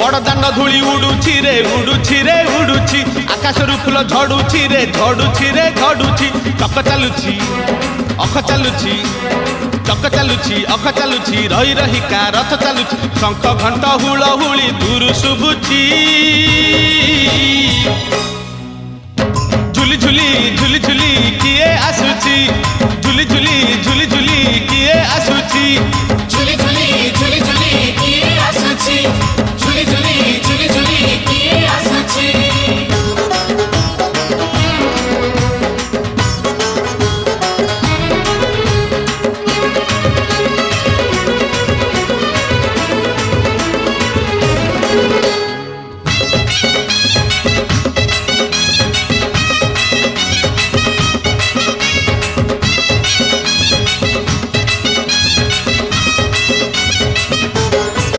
बड़दान धूली उड़ुछि रे उड़ुछि रे उड़ुछि आकाशरू फूल झड़ुछि रे झड़ुछि रे झड़ुछि चक चालुछि अख चालुछि चक चालुछि अख चालुछि रही रही का रथ चालुछि शंख घंट हुलहुली दूर शुभुछि झुली झुली झुली झुली किए आसुछि झुली झुली झुली झुली किए आसुछि